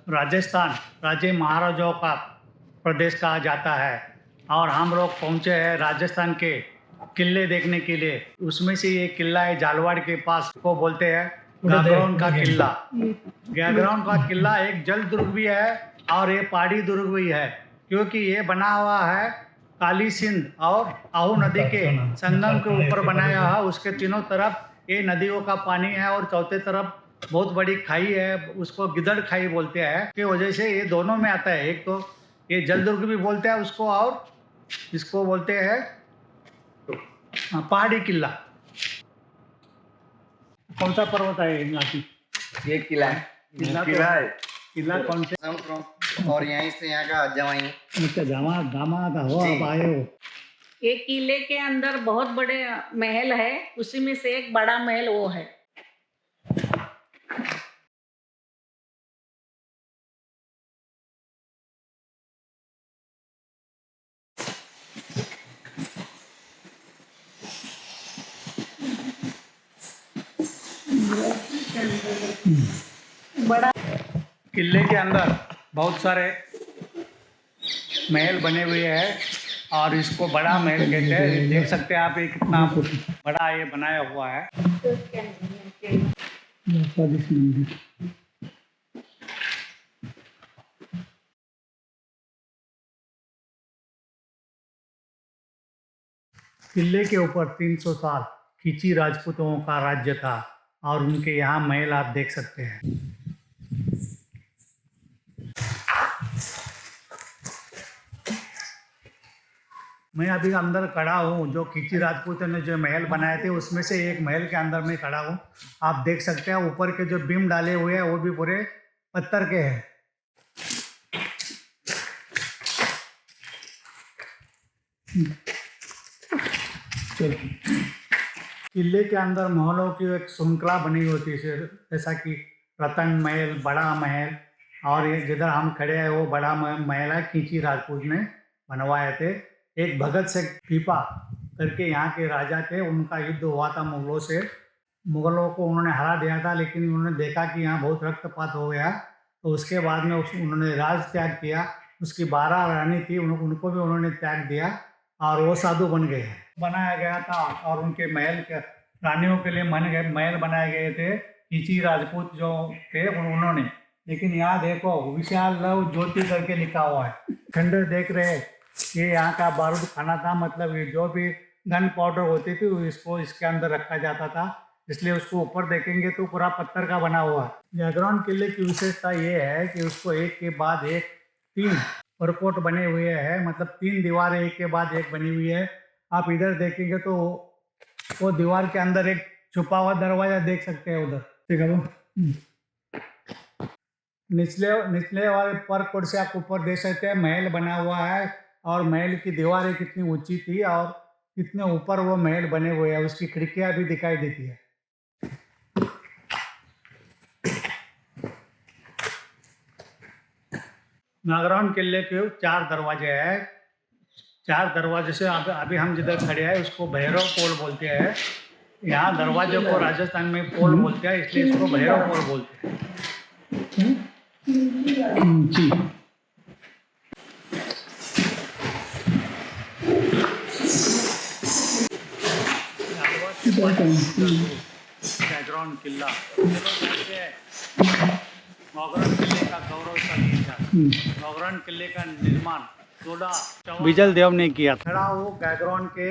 राजस्थान राज्य महाराजाओं का प्रदेश कहा जाता है और हम लोग पहुंचे हैं राजस्थान के किले देखने के लिए। उसमें से ये किला है जालवाड़ के पास, को बोलते हैं गागरोन का किला। गागरोन का किला एक जल दुर्ग भी है और ये पहाड़ी दुर्ग भी है, क्योंकि ये बना हुआ है काली सिंध और आहू नदी के संगम के ऊपर बनाया है। उसके तीनों तरफ ये नदियों का पानी है और चौथे तरफ बहुत बड़ी खाई है, उसको गिदड़ खाई बोलते हैं। की वजह से ये दोनों में आता है। एक तो ये जल दुर्ग भी बोलते हैं उसको, और इसको बोलते हैं पहाड़ी किला। कौन सा पर्वत है यहाँ की? ये किला है। किला है। किला कौन से? और यहीं से यहाँ का जवाई। अच्छा, जामा था हो, आप आए हो। एक किले के अंदर बहुत बड़े महल है, उसी में से एक बड़ा महल वो है। बड़ा किले के अंदर बहुत सारे महल बने हुए हैं और इसको बड़ा महल कहते हैं। देख सकते हैं आप ये कितना बड़ा ये बनाया हुआ है। किले के ऊपर 300 साल खींची राजपूतों का राज्य था और उनके यहाँ महल आप देख सकते हैं। मैं अभी अंदर खड़ा हूँ, जो खींची राजपूतों ने जो महल बनाए थे उसमें से एक महल के अंदर मैं खड़ा हूँ। आप देख सकते हैं ऊपर के जो बीम डाले हुए हैं वो भी पूरे पत्थर के हैं। किले के अंदर महलों की एक श्रृंखला बनी होती है, जैसा कि रतन महल, बड़ा महल, और ये जिधर हम खड़े हैं वो बड़ा महल है, खींची राजपूत ने बनवाए थे। एक भगत सिंह पीपा करके यहाँ के राजा थे, उनका युद्ध हुआ था मुगलों से। मुगलों को उन्होंने हरा दिया था, लेकिन उन्होंने देखा कि यहाँ बहुत रक्तपात हो गया, तो उसके बाद में उन्होंने राज त्याग किया। उसकी 12 रानी थी, उनको भी उन्होंने त्याग दिया और वो साधु बन गए। बनाया गया था और उनके महल के रानियों के लिए महल बनाए गए थे खींची राजपूत जो थे उन्होंने। लेकिन यहाँ देखो विशाल लव ज्योति करके लिखा हुआ है। खंडर देख रहे, ये यहाँ का बारूद खाना था, मतलब ये जो भी गन पाउडर होती थी इसको इसके अंदर रखा जाता था, इसलिए उसको ऊपर देखेंगे तो पूरा पत्थर का बना हुआ है। जागरण किले की विशेषता ये है कि उसको एक के बाद एक 3 परकोट बने हुए हैं, मतलब 3 दीवारें एक के बाद एक बनी हुई है। आप इधर देखेंगे तो वो दीवार के अंदर एक छुपा हुआ दरवाजा देख सकते हैं उधर, ठीक है। वो निचले वाले परकोट से आप ऊपर देख सकते हैं महल बना हुआ है और महल की दीवारें कितनी ऊंची थी और कितने ऊपर वो महल बने हुए हैं, उसकी खिड़कियां भी दिखाई देती है। नागरान किले के 4 दरवाजे हैं। 4 दरवाजे से अभी हम जिधर खड़े हैं उसको भैरव पोल बोलते हैं। यहाँ दरवाजे को राजस्थान में पोल बोलते हैं, इसलिए इसको भैरव पोल बोलते हैं। जी। बैकग्राउंड किला नौगरण किले का गौरवशाली इतिहास। नौगरण किले का निर्माण 16 बिजल देव ने किया। खड़ा वो बैकग्राउंड के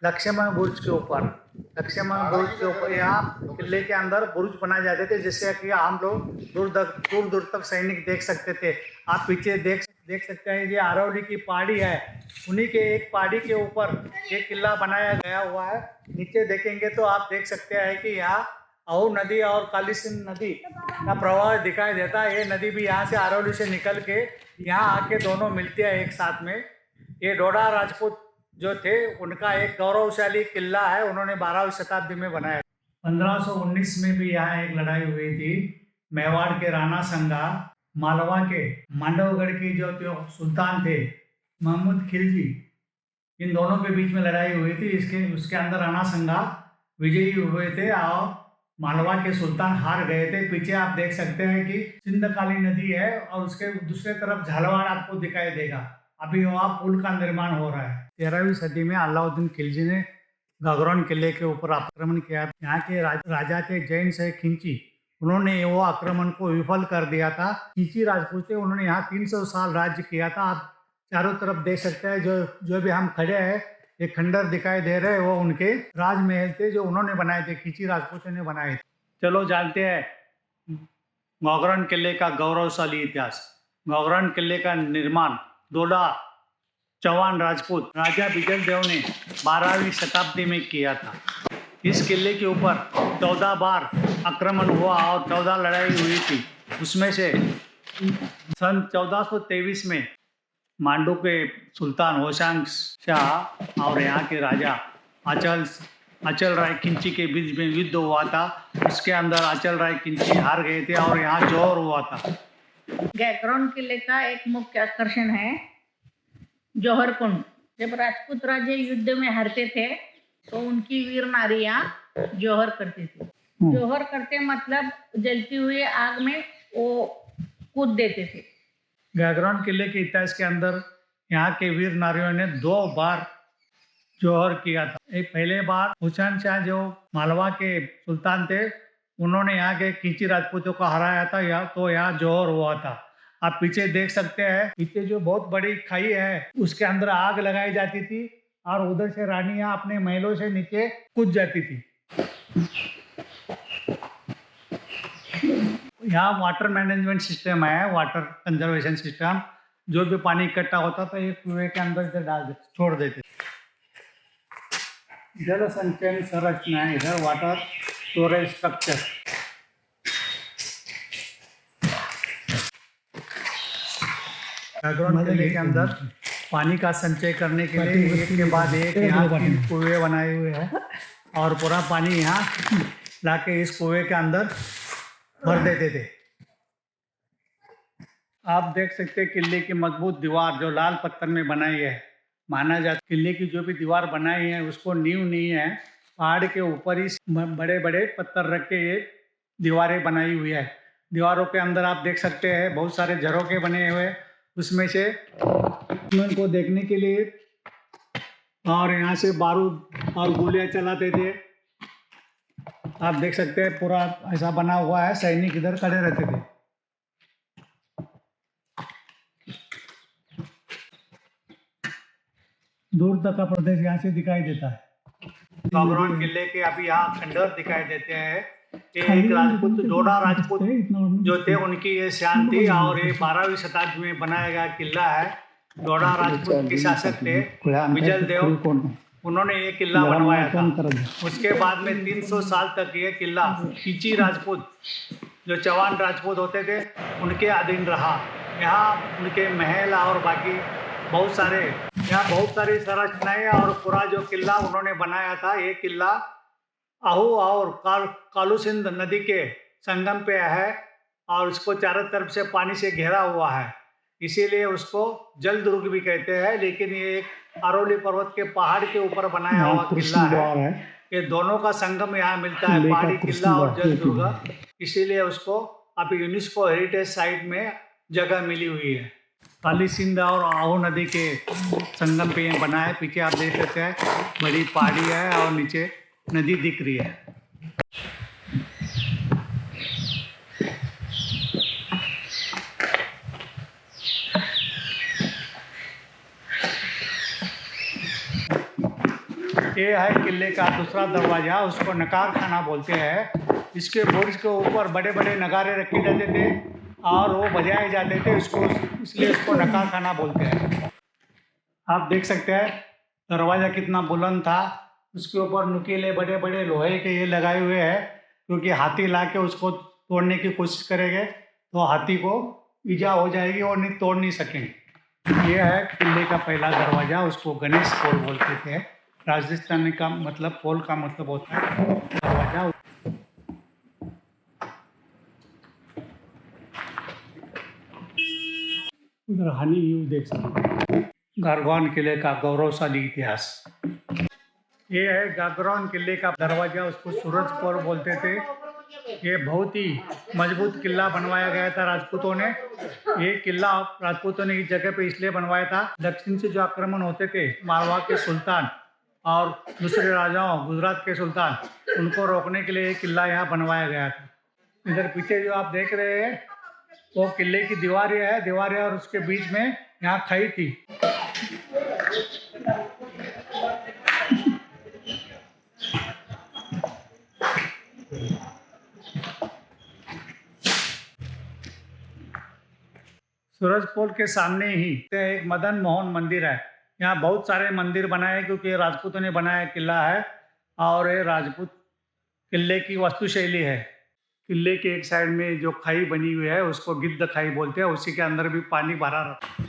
लक्ष्मण बुर्ज के ऊपर। लक्ष्मण बुर्ज के ऊपर यहाँ किले के अंदर बुर्ज बनाए जाते थे, जिससे कि हम लोग दूर दूर तक सैनिक देख सकते थे। आप पीछे देख सकते हैं, ये अरवली की पहाड़ी है, उन्हीं के एक पहाड़ी के ऊपर एक किला बनाया गया हुआ है। नीचे देखेंगे तो आप देख सकते हैं कि यहाँ आहू नदी और काली सिंध नदी का प्रवाह दिखाई देता है। ये नदी भी यहाँ से अरवली से निकल के यहाँ आके दोनों मिलती है एक साथ में। ये डोडा राजपूत जो थे उनका एक गौरवशाली किला है, उन्होंने 12वीं शताब्दी में बनाया। 1519 में भी यहाँ एक लड़ाई हुई थी। मेवाड़ के राणा संगा, मालवा के मांडवगढ़ की जो सुल्तान थे महमूद खिलजी, इन दोनों के बीच में लड़ाई हुई थी। उसके अंदर राणा संगा विजयी हुए थे और मालवा के सुल्तान हार गए थे। पीछे आप देख सकते हैं कि सिंध काली नदी है और उसके दूसरे तरफ झालवाड़ आपको दिखाई देगा। अभी वहाँ पुल का निर्माण हो रहा है। 13वीं सदी में अलाउद्दीन खिलजी ने गागरोन किले के ऊपर आक्रमण किया। यहाँ के राजा थे जैन से खिंची, उन्होंने वो आक्रमण को विफल कर दिया था। खिंची राजपूत थे, उन्होंने यहाँ 300 साल राज्य किया था। आप चारों तरफ देख सकते हैं, जो भी हम खड़े हैं, ये खंडर दिखाई दे रहे हैं, वो उनके राजमहल थे जो उन्होंने बनाए थे, खिंची राजपूतों ने बनाए थे। चलो जानते हैं गागरोन किले का गौरवशाली इतिहास। गागरोन किले का निर्माण दोडा चौहान राजपूत राजा बिजल देव ने 12वीं शताब्दी में किया था। इस किले के ऊपर 14 बार आक्रमण हुआ और 14 लड़ाई हुई थी। उसमें से सन 1423 में मांडू के सुल्तान होशांग शाह और यहाँ के राजा अचल राय खिंची के बीच में युद्ध हुआ था। उसके अंदर अचल राय खिंची हार गए थे और यहाँ जौहर हुआ था। गागरोन किले का एक मुख्य आकर्षण है जौहर कुंड। जब राजपूत राजे युद्ध में हारते थे तो उनकी वीर नारियां जौहर करती थी। जौहर करते मतलब जलती हुई आग में वो कूद देते थे। गागरोन किले के इतिहास के अंदर यहाँ के वीर नारियों ने 2 बार जौहर किया था। एक पहले बार हुसैन शाह जो मालवा के सुल्तान थे, उन्होंने यहाँ के खिंची राजपूतों को हराया था, यहाँ जौहर हुआ था। आप पीछे देख सकते हैं, पीछे जो बहुत बड़ी खाई है उसके अंदर आग लगाई जाती थी और उधर से रानियां अपने महलों से नीचे कूद जाती थी। यहाँ वाटर मैनेजमेंट सिस्टम है, वाटर कंजर्वेशन सिस्टम। जो भी पानी इकट्ठा होता था एक कुएं के अंदर इधर डाल देते, छोड़ देते। जल संचयन संरचना है, इधर वाटर स्टोरेज स्ट्रक्चर। गागरोन किले के अंदर पानी का संचय करने के लिए एक के बाद एक यहाँ 3 कुएं बनाए हुए हैं और पूरा पानी यहाँ लाके इस कुएं के अंदर भर देते थे। आप देख सकते हैं किले की मजबूत दीवार जो लाल पत्थर में बनाई है। माना जाता किले की जो भी दीवार बनाई है उसको नींव नहीं है, पहाड़ के ऊपर ही बड़े बड़े पत्थर रख के ये दीवारें बनाई हुई है। दीवारों के अंदर आप देख सकते हैं बहुत सारे झरोखे बने हुए, उसमें से को देखने के लिए और यहाँ से बारूद और गोलियां चलाते थे। आप देख सकते हैं पूरा ऐसा बना हुआ है, सैनिक इधर खड़े रहते थे। दूर तक का प्रदेश यहाँ से दिखाई देता है। गागरोन किले के अभी यहाँ खंडर दिखाई देते हैं। एक राजपूत दोडा राजपूत जो थे उनकी ये शान थी और ये 12वीं शताब्दी में बनाया गया किला है। दोडा राजपूत के शासक थे बिजल देव, उन्होंने ये किला बनवाया था। उसके बाद में 300 साल तक ये किला खिंची राजपूत जो चौहान राजपूत होते थे उनके अधीन रहा। यहाँ उनके महल और बाकी बहुत सारी संरचनाएं और पूरा जो किला उन्होंने बनाया था, ये किला आहू और कालू सिंध नदी के संगम पे है और उसको चारों तरफ से पानी से घेरा हुआ है, इसीलिए उसको जल दुर्ग भी कहते हैं। लेकिन ये एक अरवली पर्वत के पहाड़ के ऊपर बनाया हुआ किला है। ये दोनों का संगम यहाँ मिलता है, पहाड़ी किला और जल दुर्ग, इसीलिए उसको अभी यूनेस्को हेरिटेज साइट में जगह मिली हुई है। काली सिंध और आहू नदी के संगम पे ये बना है। पीछे आप देख सकते हैं बड़ी पहाड़ी है और नीचे नदी दिख रही है। ये है किले का दूसरा दरवाजा, उसको नकार खाना बोलते हैं। इसके बुर्ज के ऊपर बड़े बड़े नगारे रखे जाते थे और वो बजाए जाते थे, इसलिए उसको नकार खाना बोलते हैं। आप देख सकते हैं दरवाजा कितना बुलंद था, उसके ऊपर नुकीले बड़े बड़े लोहे के ये लगाए हुए हैं, क्योंकि हाथी लाके उसको तोड़ने की कोशिश करेंगे तो हाथी को ईजा हो जाएगी और नहीं तोड़ नहीं सकेंगे। ये है किले का पहला दरवाजा, उसको गणेश पोल बोलते थे। राजस्थानी का मतलब पोल का मतलब होता है दरवाजा। उधर हानि व्यू देख सकते हैं। गागरोन किले का गौरवशाली इतिहास। ये है गागरोन किले का दरवाजा, उसको सूरज पोल बोलते थे। ये बहुत ही मजबूत किला बनवाया गया था राजपूतों ने। ये किला राजपूतों ने इस जगह पे इसलिए बनवाया था, दक्षिण से जो आक्रमण होते थे मारवाड़ के सुल्तान और दूसरे राजाओं गुजरात के सुल्तान, उनको रोकने के लिए ये किला यहाँ बनवाया गया था। इधर पीछे जो आप देख रहे हैं वो किले की दीवारें और उसके बीच में यहाँ खाई थी। सूरजपोल के सामने ही एक मदन मोहन मंदिर है। यहाँ बहुत सारे मंदिर बनाए क्योंकि ये राजपूतों ने बनाया किला है और ये राजपूत किले की वास्तुशैली है। किले के एक साइड में जो खाई बनी हुई है उसको गिद्ध खाई बोलते हैं, उसी के अंदर भी पानी भरा रहता है।